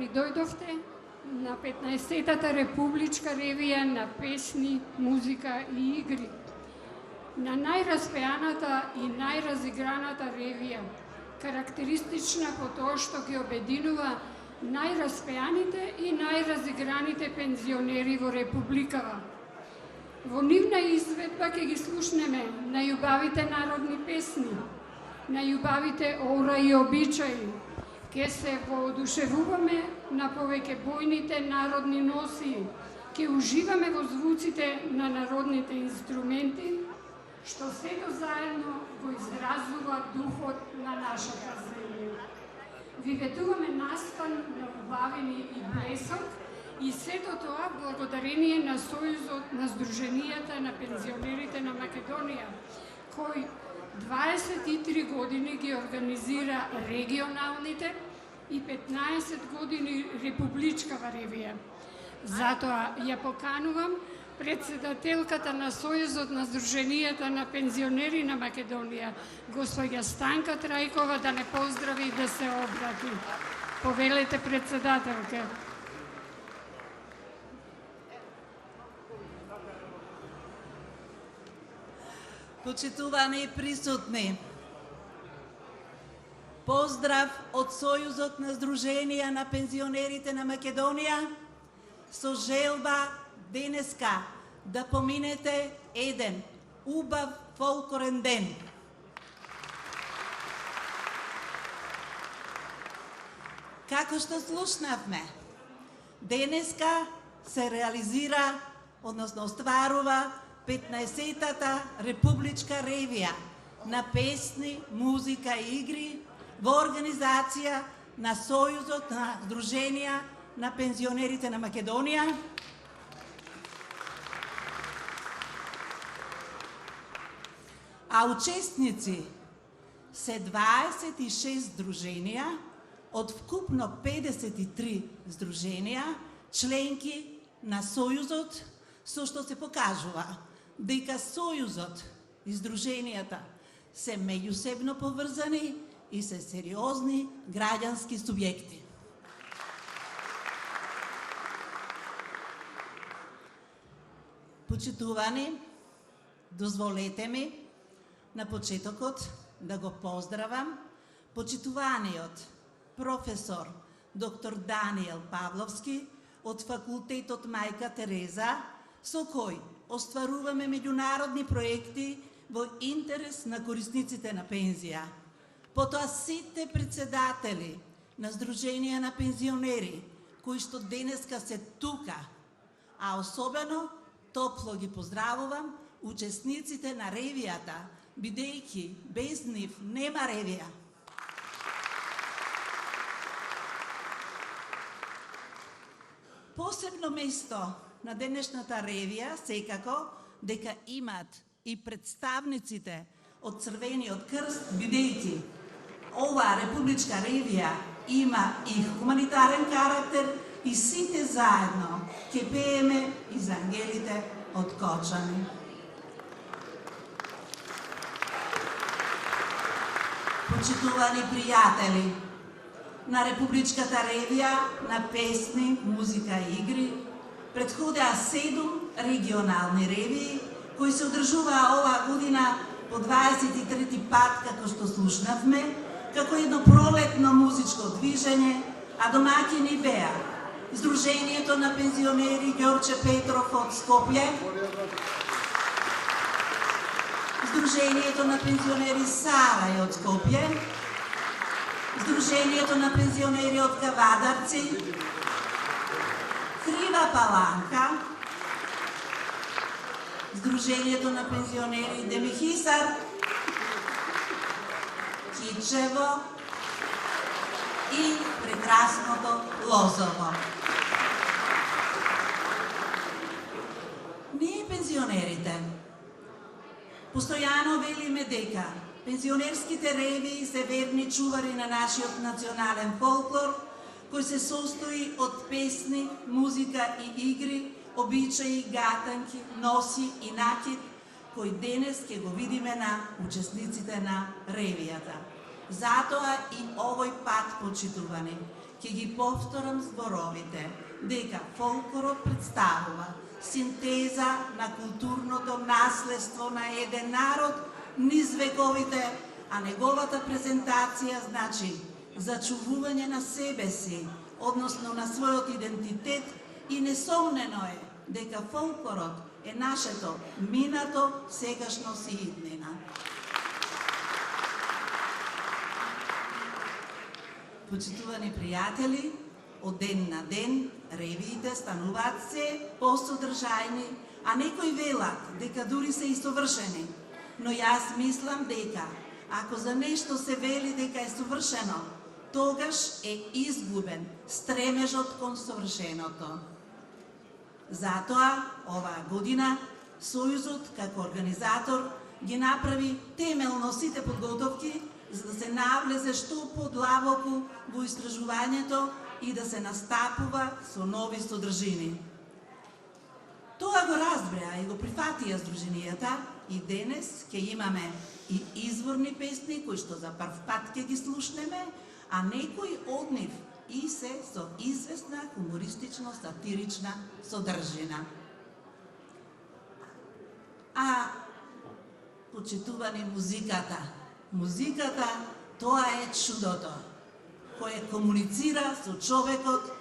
ни дојдовте на 15-тата републичка ревија на песни, музика и игри. На најраспеаната и најразиграната ревија, карактеристична по тоа што ги обединува најраспеаните и најразиграните пензионери во републикава. Во нивна изведба ќе ги слушнеме најубавите народни песни, најубавите ора и обичаи. Ке се воодушевуваме на повеќе бојните народни носии, ке уживаме во звуците на народните инструменти, што сето заедно го изразува духот на нашата земја. Виветуваме настан на убавини и блесок и сето тоа благодарение на Сојузот на Сдруженијата на пензионерите на Македонија, кој 23 години ги организира регионалните и 15 години републичкава ревија. Затоа ја поканувам председателката на Сојузот на Сдруженијата на пензионери на Македонија, госпоѓа Станка Трајкова, да не поздрави и да се обрати. Повелете, председателка. Почитувани присутни, поздрав од Сојузот на Сдруженија на пензионерите на Македонија со желба денеска да поминете еден убав фолклорен ден. Како што слушнавме, денеска се реализира, односно остварува 15-тата републичка ревија на песни, музика и игри во организација на Сојузот на Сдруженија на пензионерите на Македонија, а учесници се 26 здруженија од вкупно 53 здруженија, членки на Сојузот, со што се покажува дека Сојузот и здруженијата се меѓусебно поврзани и се сериозни граѓански субјекти. Почитувани, дозволете ми на почетокот да го поздравам почитуваниот професор доктор Даниел Павловски од факултетот Мајка Тереза, со кој остваруваме меѓународни проекти во интерес на корисниците на пензија. Потоа сите председатели на Сдруженија на пензионери, кои што денеска се тука, а особено топло ги поздравувам учесниците на ревијата, бидејќи без нив нема ревија. Посебно место на денешната ревија секако дека имат и представниците од Црвениот крст, бидејќи ова републичка ревија има и хуманитарен карактер и сите заедно ќе пееме и за ангелите од Кочани. Почитувани пријатели, на републичката ревија на песни, музика и игри претходеа 7 регионални ревии кои се одржуваа оваа година по 23 пат, како што слушнавме, како едно пролетно музичко движење, а домаќини беа Сдруженијето на пензионери Ѓорче Петров од Скопје, Сдруженијето на пензионери Сарај од Скопје, Сдруженијето на пензионери од Кавадарци, Крива Паланка, Сдруженијето на пензионери Демихисар, Кичево и прекрасното Лозово. Ние пензионерите постојано велиме дека пензионерските ревии се верни чувари на нашиот национален фолклор, кој се состои од песни, музика и игри, обичаи, гатанки, носи и накид, кој денес ќе го видиме на учесниците на ревијата. Затоа и овој пат, почитувани, ќе ги повторам зборовите, дека фолклорот представува синтеза на културното наследство на еден народ низ вековите, а неговата презентација значи зачувување на себе си, односно на својот идентитет, и несомнено е дека фолклорот е нашето минато, сегашност и иднина. Почитувани пријатели, од ден на ден ревиите стануваат се посодржајни, а некои велат дека дури се и совршени. Но јас мислам дека ако за нешто се вели дека е совршено, тогаш е изгубен стремежот кон совршеното. Затоа, оваа година, Сојузот, како организатор, ги направи темелно сите подготовки за да се навлезе што подлабоко во истражувањето и да се настапува со нови содржини. Тоа го разбреа и го прифатија здруженијата и денес ќе имаме и изворни песни кои што за прв пат ќе ги слушнеме, а некои од нив и се со известна хумористично-сатирична содржина. А почитувани музиката. Музиката, тоа е чудото, кое комуницира со човекот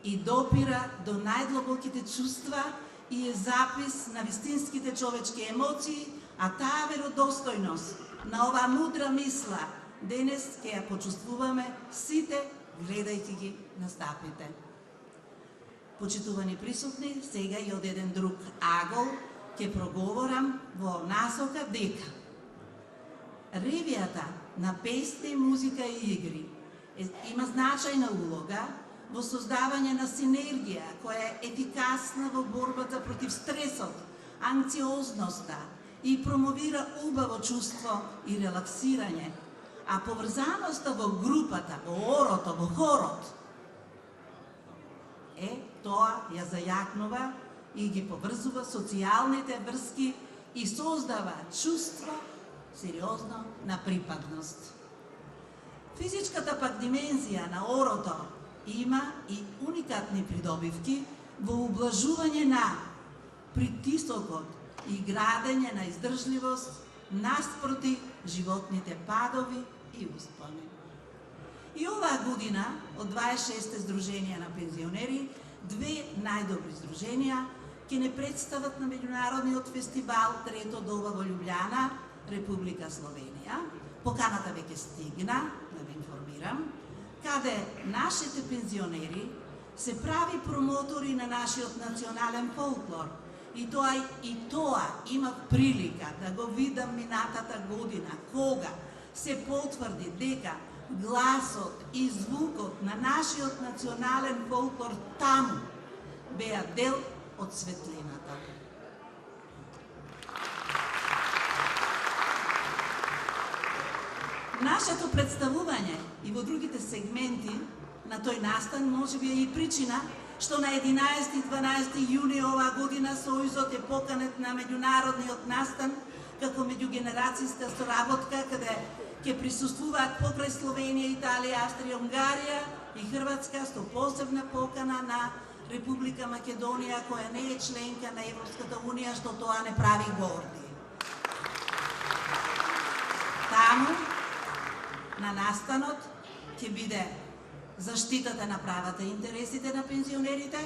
и допира до најдлабоките чувства и е запис на вистинските човечки емоции, а таа веродостојност на оваа мудра мисла денес ќе ја почувствуваме сите, гледајќи ги настапите. Почитувани присутни, сега и од еден друг агол ќе проговорам во насока дека ревијата на песни, музика и игри има значајна улога во создавање на синергија која е ефикасна во борбата против стресот, анксиозноста и промовира убаво чувство и релаксирање, а поврзаноста во групата, во орото, во хорот тоа ја зајакнува и ги поврзува социјалните врски и создава чувство сериозно на припадност. Физичката пак димензија на орото има и уникатни придобивки во ублажување на притисокот и градење на издржливост наспроти животните падови и успони. И оваа година, од 26 здруженија на пензионери, две најдобри здруженија ќе не представат на меѓународниот фестивал Трето доба во Љубљана, Република Словенија. Поканата веќе стигна, да ве информирам, каде нашите пензионери се прави промотори на нашиот национален фолклор. И тоа има прилика да го видам минатата година, кога се потврди дека гласот и звукот на нашиот национален фолклор таму беа дел од светлината. Нашето представување и во другите сегменти на тој настан можеби е и причина што на 11 и 12 јуни оваа година Сојузот е поканет на меѓународниот настан како меѓугенерацијска соработка, каде ќе присуствуваат покрај Словенија, Италија, Австрија, Унгарија и Хрватска со посебна покана на Република Македонија, која не е членка на Европската унија, што тоа не прави горди. Таму, на настанот, ќе биде заштитата на правата и интересите на пензионерите,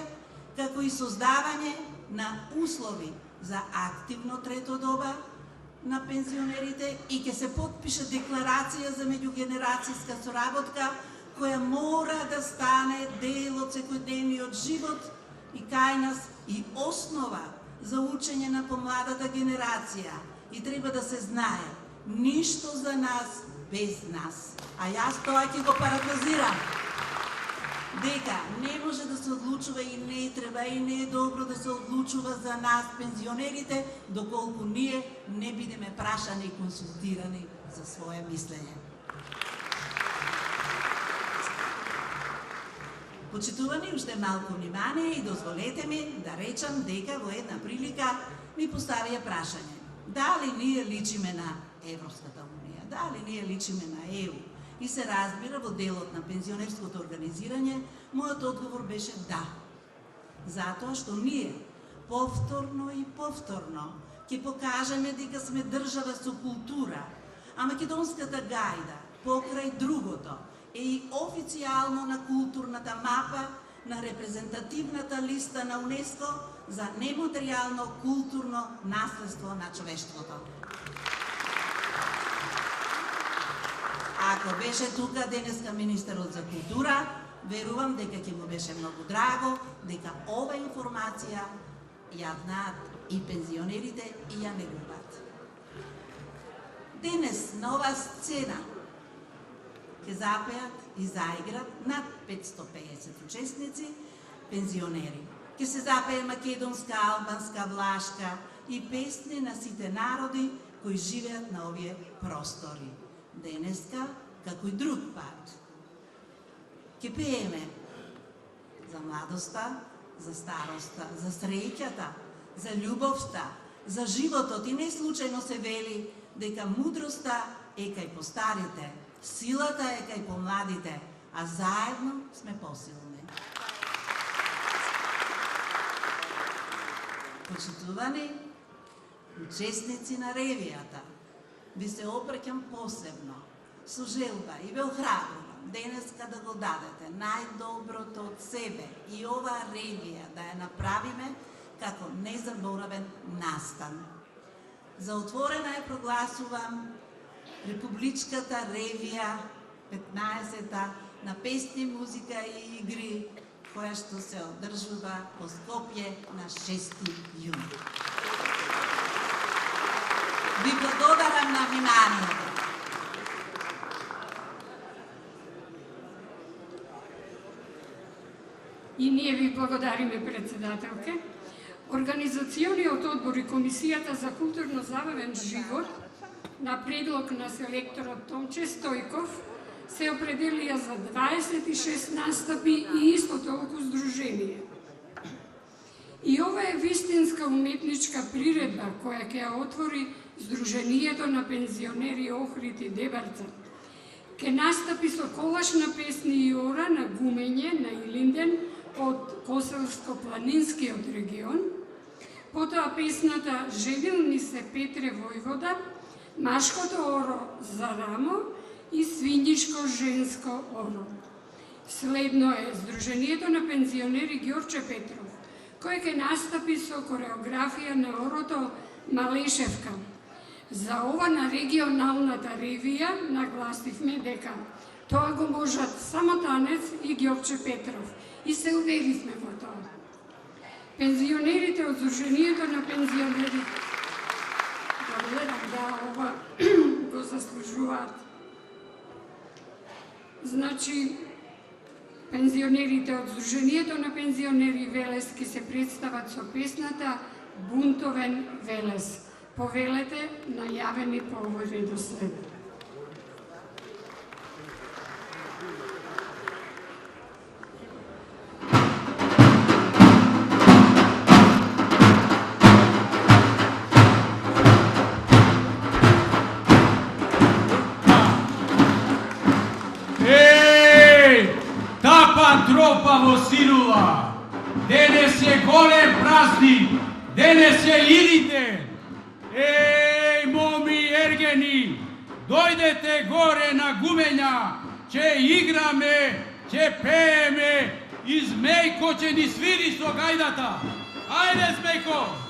како и создавање на услови за активно трето доба на пензионерите и ќе се подпише декларација за меѓугенерацијска соработка која мора да стане дел од секојдневниот живот и кај нас и основа за учење на помладата генерација. И треба да се знае, ништо за нас без нас. А јас тоа ќе го парафразирам, дека не може да се одлучува и не треба и не е добро да се одлучува за нас, пензионерите, доколку ние не бидеме прашани и консултирани за своje мислење. Почитувани, уште малку внимание и дозволете ми да речам дека во една прилика ми поставија прашање. Дали ние личиме на Европската унија? Дали ние личиме на ЕУ? И се разбира во делот на пензионерското организирање, мојот одговор беше да. Затоа што ние повторно и повторно ќе покажеме дека сме држава со култура, а македонската гајда, покрај другото, е и официјално на културната мапа на репрезентативната листа на УНЕСКО за нематеријално културно наследство на човештвото. Ако беше тука денеска министерот за култура, верувам дека ќе му беше многу драго дека ова информација ја знаат и пензионерите и ја негуваат. Денес на оваа сцена ќе запеат и заиграт над 550 учесници пензионери. Ќе се запее македонска, албанска, влашка и песни на сите народи кои живеат на овие простори. Денеска, како и друг пат, ќе пееме за младоста, за староста, за среќата, за љубовта, за животот и не случајно се вели дека мудроста е кај постарите, силата е кај помладите, а заедно сме посилни. Почитувани учесници на ревијата, ви се обраќам посебно, со желба и ве охрабрувам денеска да го дадете најдоброто од себе и оваа ревија да ја направиме како незаборавен настан. За отворена ја прогласувам Републичката ревија 15-та на песни, музика и игри, која што се одржува во Скопје на 6 јуни. Ви благодарам на вниманието. И ние ви благодариме, председателке. Организациониот одбор и Комисијата за културно-забавен живот на предлог на селекторот Томче Стојков се определија за 26 настапи и исто толку здружение. И ова е вистинска уметничка приредба која ќе ја отвори Сдруженијето на пензионери Охрид и Дебарца. Ке настапи со колашна песни и ора на гумење на Илинден од Косовско-планинскиот регион, потоа песната Желил ми се Петре Војвода, Машкото оро за рамо и Свињишко женско оро. Следно е Сдруженијето на пензионери Ѓорче Петров, кој ќе настапи со кореографија на орото Малешевка. За ова на регионалната ревија нагласивме дека тоа го можат само Танец и Ѓорче Петров и се уверивме во тоа. Пензионерите од Сдруженијето на пензионери да ова го заслужуваат. Значи, пензионерите од Сдруженијето на пензионери Велес ке се представат со песната Бунтовен Велес. Повелете најавени по овој редослед. Тропа во Сирула, денес е голем празник, денес е Илинден. Еј, моми ергени, дојдете горе на гумења, ќе играме, ќе пееме и Змејко ќе ни свири со гајдата. Ајде, Змејко!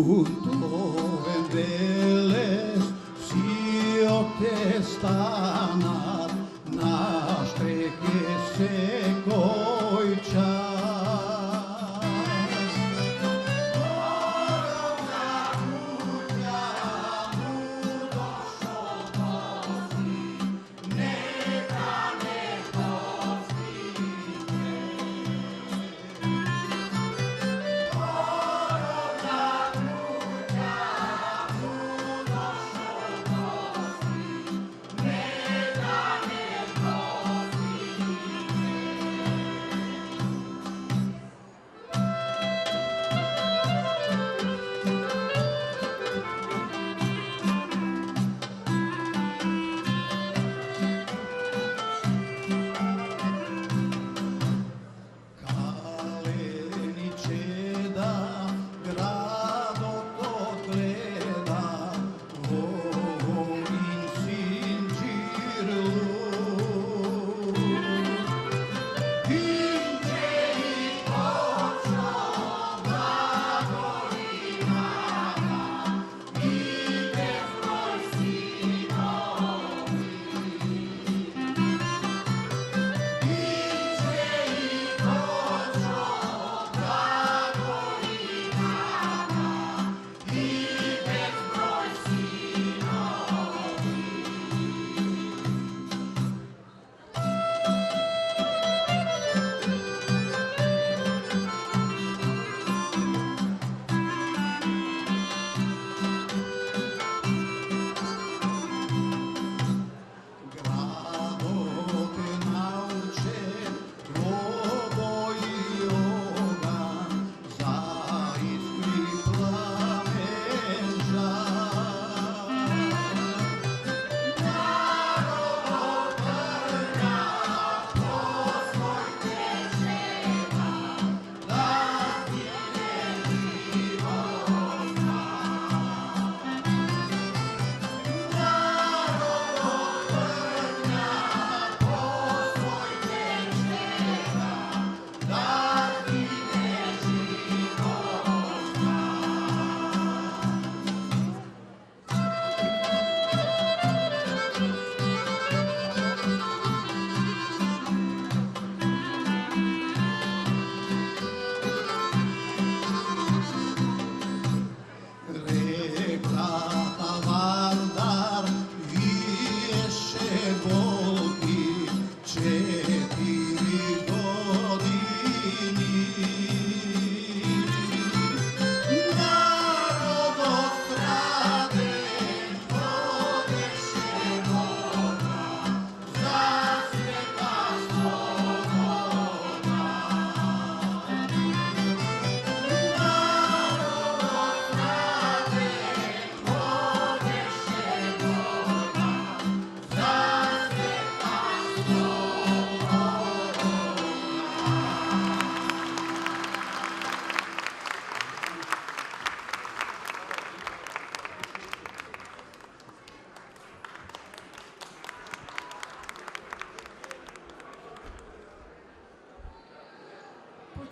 путовен велес, сиоте станат на штреке секој час.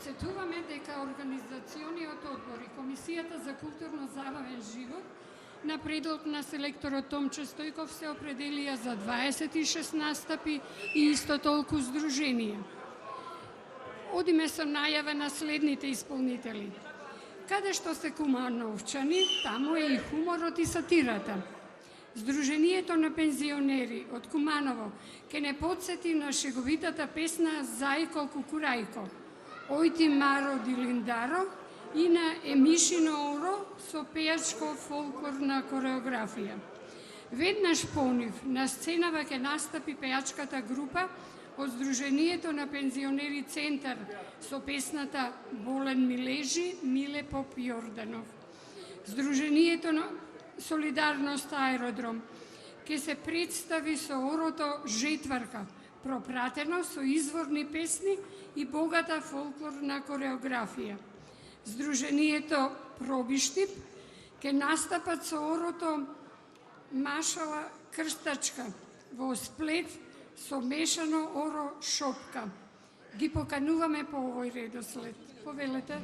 Подсетуваме дека Организациониот одбор и Комисијата за културно-забавен живот на предлог на селекторот Томче Стојков се определија за 26 настапи и исто толку здруженија. Одиме со најава на следните исполнители. Каде што се Кумановчани, таму е и хуморот и сатирата. Здруженијето на пензионери од Куманово ке не подсети на шеговитата песна Зајко Кукурајко, Ојти Маро Дилиндаро и на Емишино Оро со пејачко фолклорна кореографија. Веднаш понив на сценава ке настапи пејачката група од Здруженијето на пензионери Центар со песната Болен ми лежи, Миле Поп Јорданов. Здруженијето на Солидарност Аеродром ке се представи со орото Жетварка, пропратено со изворни песни и богата фолклорна кореографија. Здруженијето Пробиштип ке настапат со орото Машала Крстачка во Сплет со мешано оро Шопка. Ги покануваме по овој редослед. Повелете.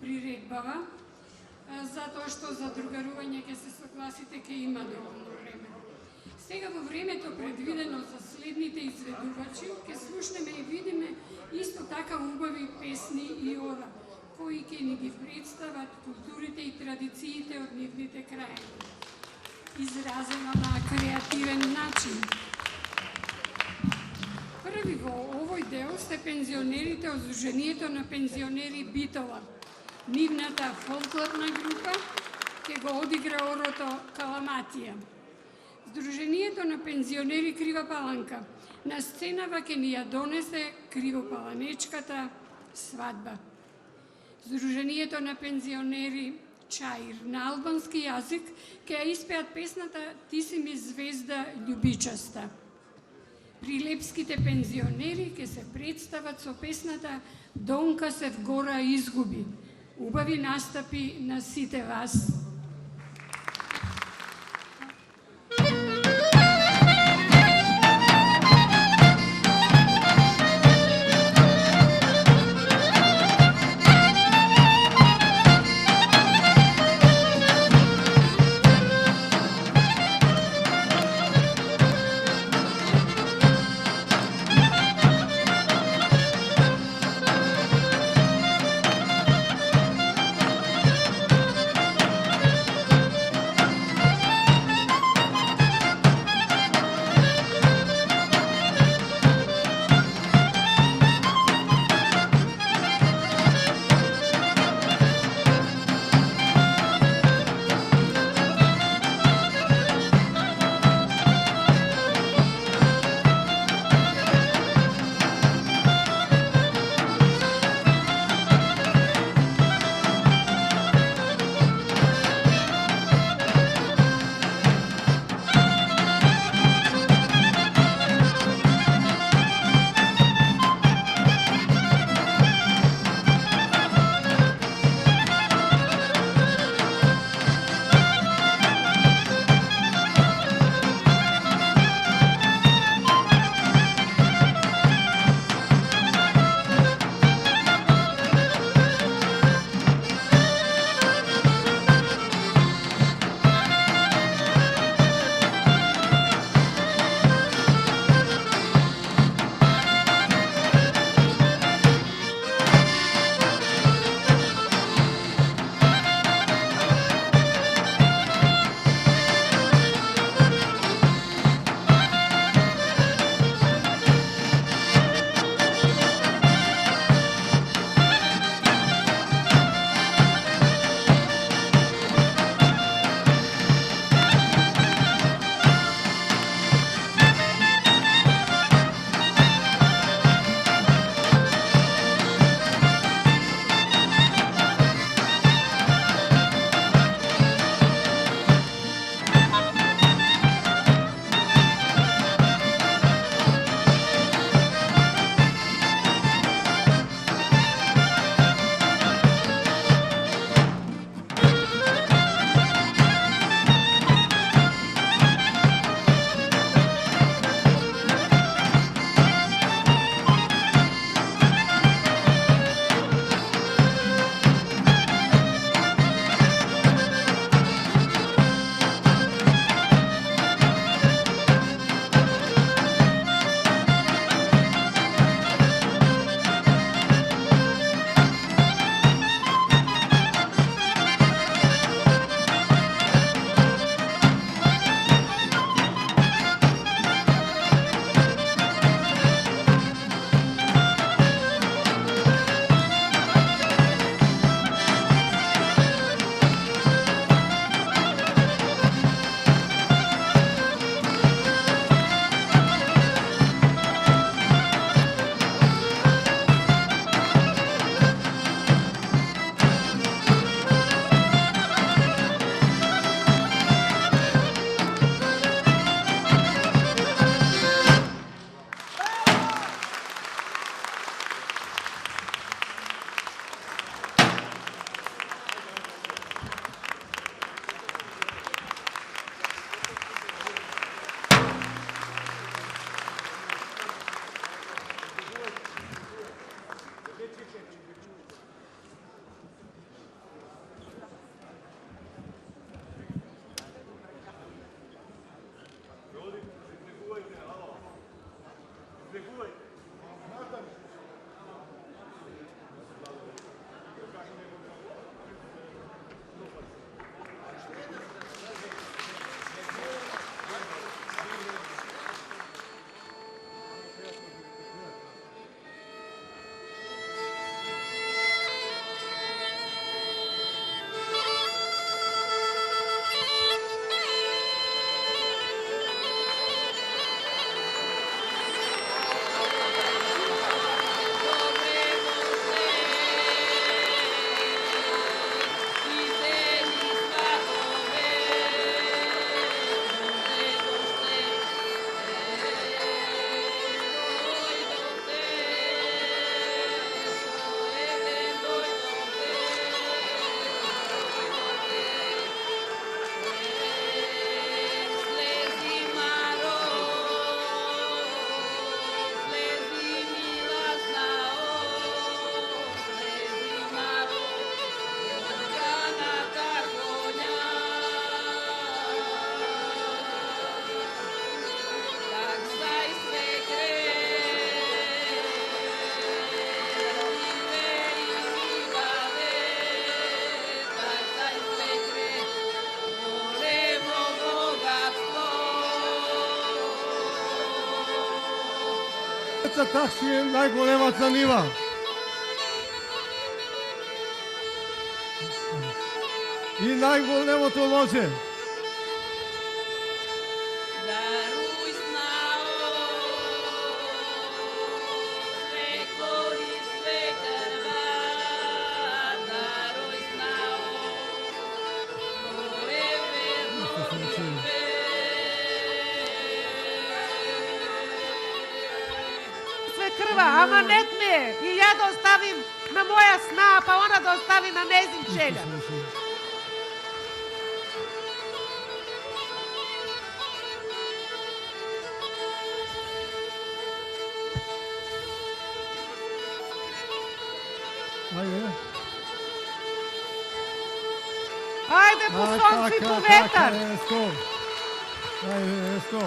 приредбава, затоа што за другарување ќе се согласите, ќе има доволно време. Сега во времето предвидено за следните изведувачи, ќе слушнеме и видиме исто така убави песни и ора, кои ќе ни ги представат културите и традициите од нивните крајни, изразено на креативен начин. Први во овој дел се пензионерите од Сдруженијето на пензионери Битола. Нивната фолклорна група ќе го одигра орото Каламатија. Сдруженијето на пензионери Крива Паланка на сценава ќе ни ја донесе Кривопаланечката свадба. Сдруженијето на пензионери Чаир на албански јазик ќе ја испеат песната Ти си ми звезда љубичаста. Прилепските пензионери ќе се представат со песната Донка се в гора изгуби. Убави настапи на сите вас. најголемата такси е најголемата нива. И најголемото лозе. Крва, ама нет ме и ја да оставим на моја сна, па она да остави на незин челја. Ајде. Ајде по сонце и по ветар. Ајде, Еско.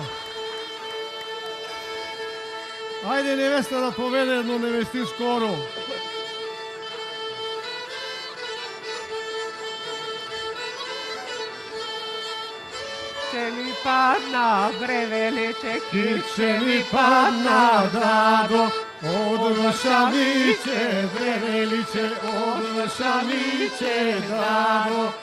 Ајде, невеста да поведе едно невестинско оро. Че ми падна бревелече, Киче ми падна, дадо, од Ршавиće, бревелиće, од Ršaviće, дадо.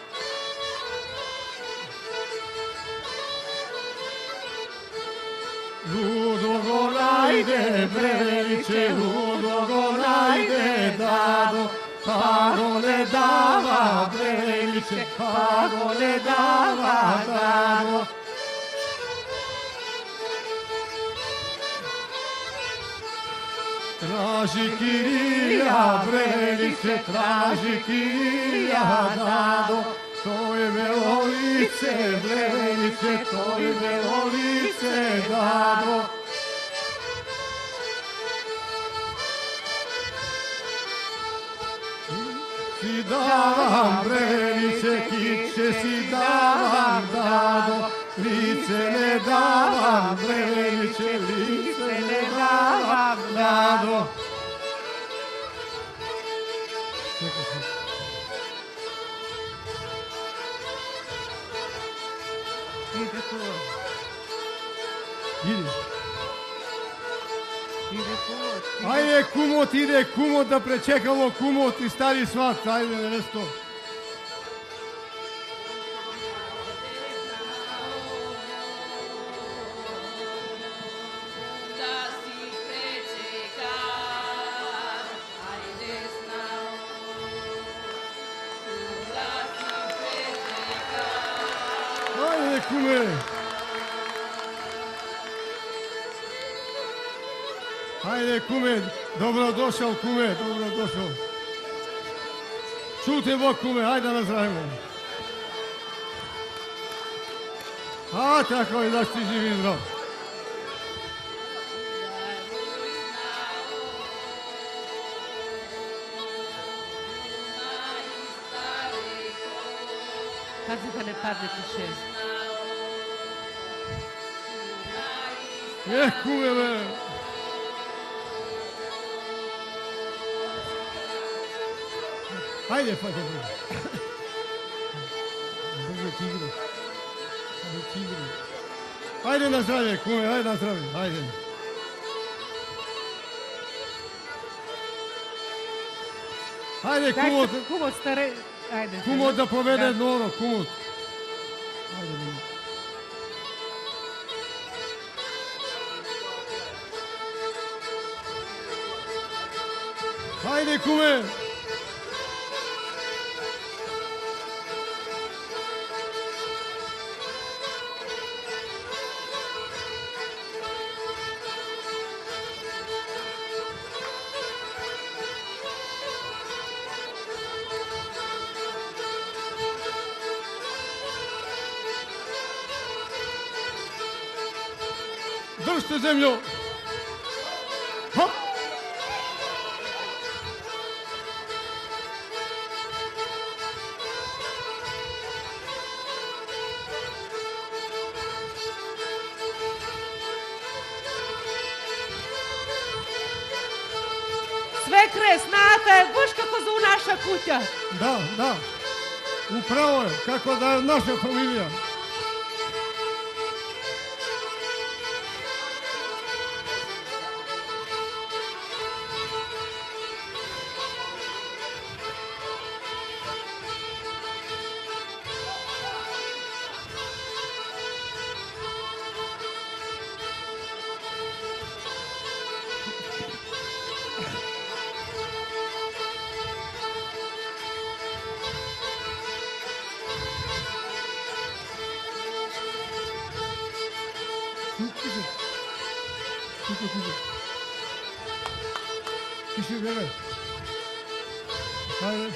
Ludo go najde, breveliće, ludo go najde, dado, parole dava, breveliće, parole dava, dado. Traži Kirija, breveliće, traži Kirija, dado, to je velolice, breveliće, to je velolice, dado. Si davam, breveliće, kiće si davam, dado, lice ne davam, breveliće, lice ne davam, dado. Иде туа. Иди. Иде туа. Ајде, иде кумот да пречекамо кумот и стари сват. Ајде, невесто. Ајде, куме. Ајде, куме, добродошол, куме, добродошол. Чуте Бог, куме, ајде да наздравимо. А, тако и да си живи и здрав. Пази да не падне тише. Куме, бе. Ајде, па, добро. Добро, тигро. Тигро. Ајде на здраве, куме, ајде на здраве, ајде. Ајде, кумот. Кумот старе. Ајде. Кумот да поведе едно оро, кумот. Ајде, бе. Ајде, куме. Држте земјо! Хоп! Свекре, сната е буш како за у наша куќа. Да. Управо е, како да е наша фамилија. Тише, бебе. Хайде.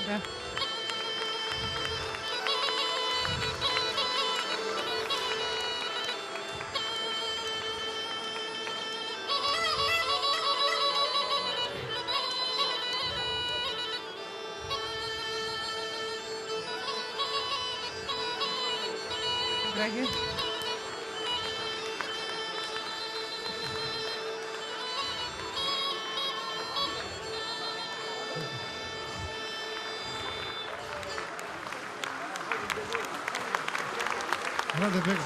Да. Драги. Раде бега.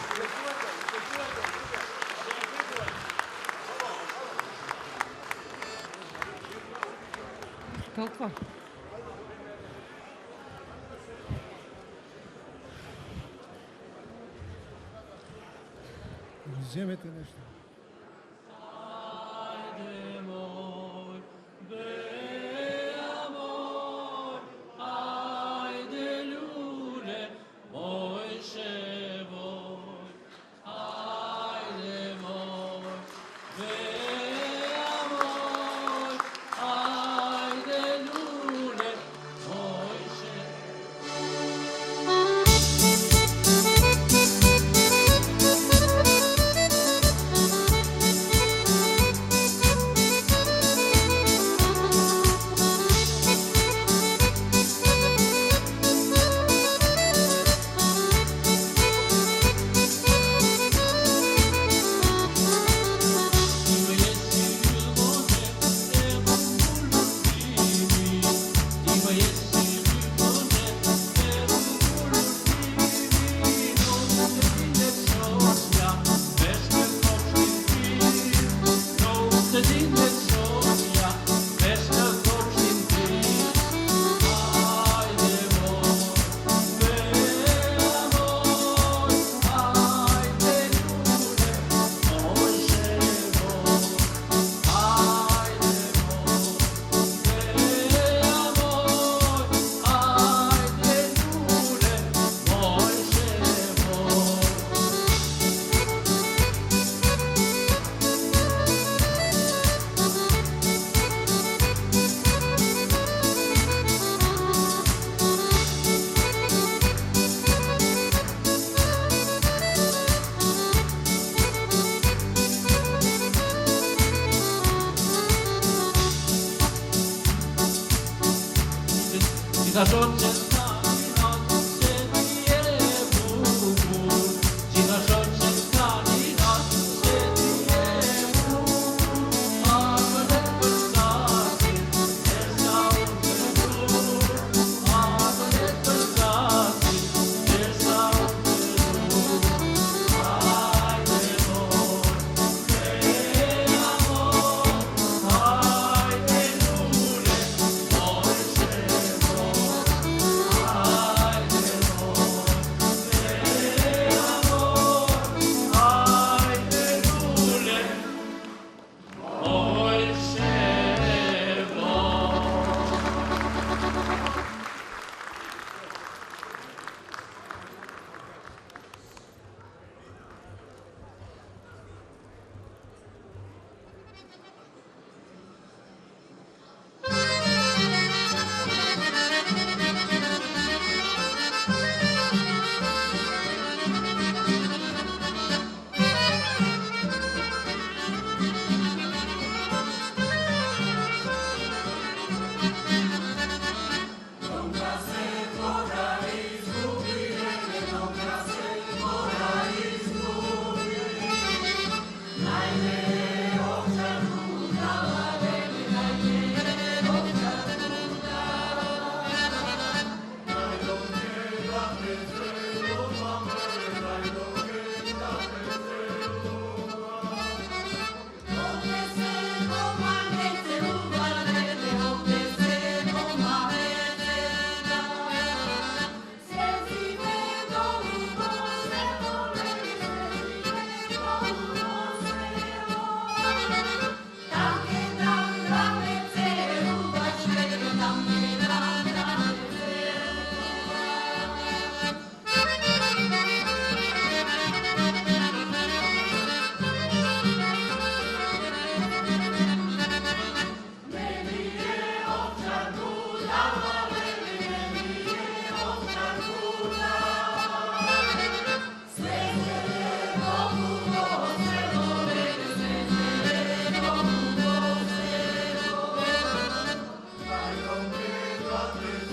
Толкова. Вземете нешто. Thank you.